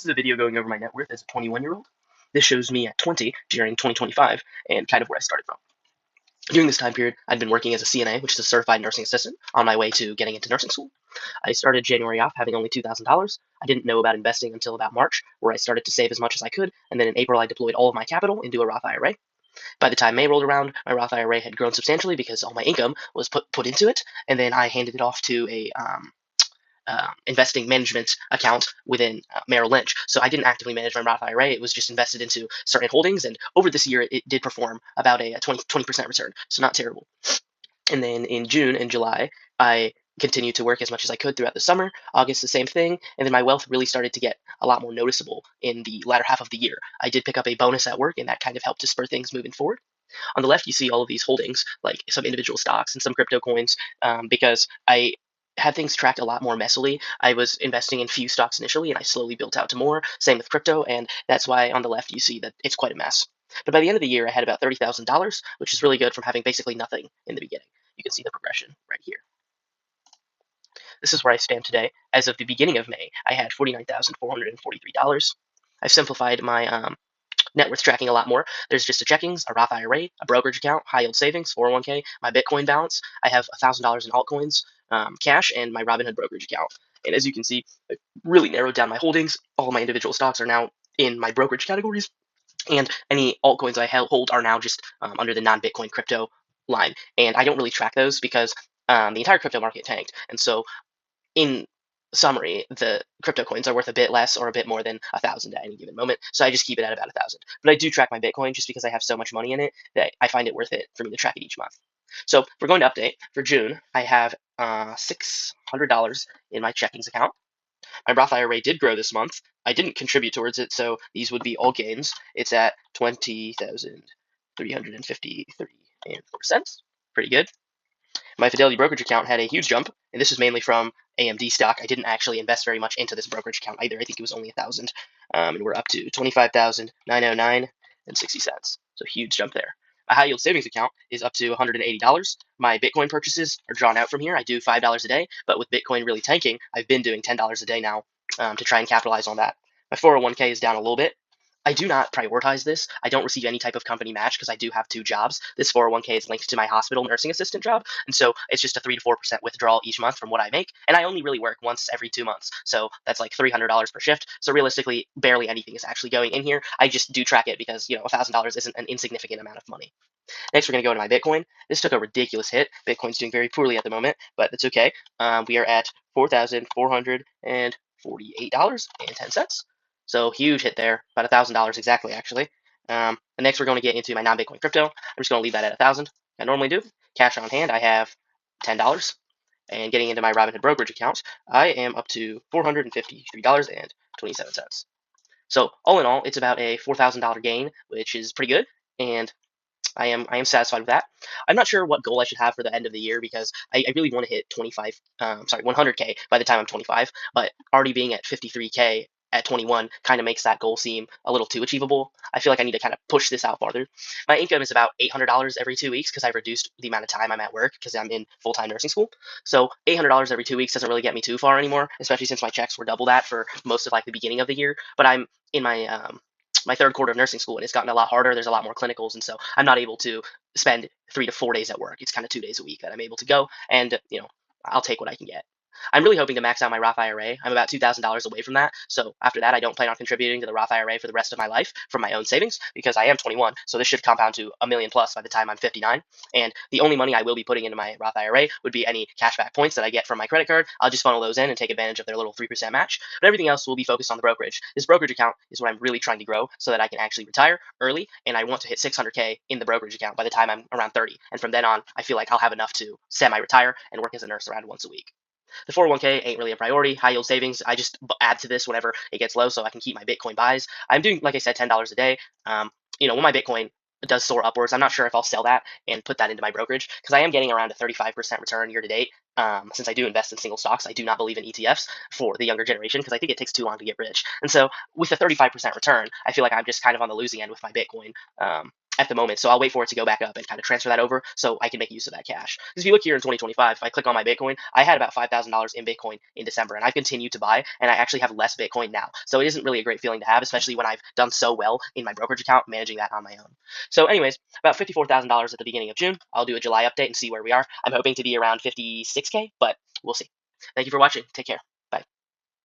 This is a video going over my net worth as a 21-year-old. This shows me at 20 during 2025 and kind of where I started from. During this time period, I'd been working as a CNA, which is a certified nursing assistant, on my way to getting into nursing school. I started January off having only $2,000. I didn't know about investing until about March, where I started to save as much as I could, and then in April I deployed all of my capital into a Roth IRA. By the time May rolled around, my Roth IRA had grown substantially because all my income was put into it, and then I handed it off to a investing management account within Merrill Lynch. So I didn't actively manage my Roth IRA. It was just invested into certain holdings. And over this year, it did perform about a 20% return. So not terrible. And then in June and July, I continued to work as much as I could throughout the summer. August, the same thing. And then my wealth really started to get a lot more noticeable in the latter half of the year. I did pick up a bonus at work, and that kind of helped to spur things moving forward. On the left, you see all of these holdings, like some individual stocks and some crypto coins, because I had things tracked a lot more messily. I was investing in few stocks initially, and I slowly built out to more. Same with crypto, and that's why on the left you see that it's quite a mess. But by the end of the year, I had about $30,000, which is really good from having basically nothing in the beginning. You can see the progression right here. This is where I stand today. As of the beginning of May, I had $49,443. I've simplified my net worth tracking a lot more. There's just a checkings, a Roth IRA, a brokerage account, high yield savings, 401k, my Bitcoin balance. I have $1,000 in altcoins, cash, and my Robinhood brokerage account. And as you can see, I really narrowed down my holdings. All my individual stocks are now in my brokerage categories, and any altcoins I hold are now just under the non-Bitcoin crypto line. And I don't really track those because the entire crypto market tanked. And so in summary, the crypto coins are worth a bit less or a bit more than 1,000 at any given moment. So I just keep it at about 1,000. But I do track my Bitcoin just because I have so much money in it that I find it worth it for me to track it each month. So we're going to update. For June, I have $600 in my checkings account. My Roth IRA did grow this month. I didn't contribute towards it, so these would be all gains. It's at 20,353.04. Pretty good. My Fidelity brokerage account had a huge jump, and this is mainly from AMD stock. I didn't actually invest very much into this brokerage account either. I think it was only 1,000, and we're up to 25,909.60. So huge jump there. My high yield savings account is up to $180. My Bitcoin purchases are drawn out from here. I do $5 a day, but with Bitcoin really tanking, I've been doing $10 a day now to try and capitalize on that. My 401k is down a little bit. I do not prioritize this. I don't receive any type of company match because I do have two jobs. This 401k is linked to my hospital nursing assistant job, and so it's just a 3 to 4% withdrawal each month from what I make. And I only really work once every 2 months, so that's like $300 per shift. So realistically, barely anything is actually going in here. I just do track it because $1,000 isn't an insignificant amount of money. Next, we're going to go into my Bitcoin. This took a ridiculous hit. Bitcoin's doing very poorly at the moment, but it's okay. We are at $4,448.10. So huge hit there, about $1,000 exactly, actually. And next, we're going to get into my non-Bitcoin crypto. I'm just going to leave that at 1,000. I normally do. Cash on hand, I have $10. And getting into my Robinhood brokerage account, I am up to $453.27. So all in all, it's about a $4,000 gain, which is pretty good. And I am satisfied with that. I'm not sure what goal I should have for the end of the year because I really want to hit 100K by the time I'm 25. But already being at 53K at 21 kind of makes that goal seem a little too achievable. I feel like I need to kind of push this out farther. My income is about $800 every 2 weeks because I've reduced the amount of time I'm at work because I'm in full-time nursing school. So $800 every 2 weeks doesn't really get me too far anymore, especially since my checks were double that for most of like the beginning of the year. But I'm in my third quarter of nursing school, and it's gotten a lot harder. There's a lot more clinicals, and so I'm not able to spend 3 to 4 days at work. It's kind of 2 days a week that I'm able to go, and I'll take what I can get. I'm really hoping to max out my Roth IRA. I'm about $2,000 away from that. So after that, I don't plan on contributing to the Roth IRA for the rest of my life from my own savings because I am 21. So this should compound to $1 million plus by the time I'm 59. And the only money I will be putting into my Roth IRA would be any cashback points that I get from my credit card. I'll just funnel those in and take advantage of their little 3% match. But everything else will be focused on the brokerage. This brokerage account is what I'm really trying to grow so that I can actually retire early. And I want to hit 600K in the brokerage account by the time I'm around 30. And from then on, I feel like I'll have enough to semi-retire and work as a nurse around once a week. The 401k ain't really a priority. High yield savings, I just add to this whenever it gets low so I can keep my Bitcoin buys. I'm doing, like I said, $10 a day. When my Bitcoin does soar upwards, I'm not sure if I'll sell that and put that into my brokerage because I am getting around a 35% return year to date. Since I do invest in single stocks, I do not believe in ETFs for the younger generation because I think it takes too long to get rich. And so with a 35% return, I feel like I'm just kind of on the losing end with my Bitcoin. at the moment. So I'll wait for it to go back up and kind of transfer that over so I can make use of that cash. Because if you look here in 2025, if I click on my Bitcoin, I had about $5,000 in Bitcoin in December, and I've continued to buy, and I actually have less Bitcoin now. So it isn't really a great feeling to have, especially when I've done so well in my brokerage account managing that on my own. So anyways, about $54,000 at the beginning of June. I'll do a July update and see where we are. I'm hoping to be around 56K, but we'll see. Thank you for watching. Take care.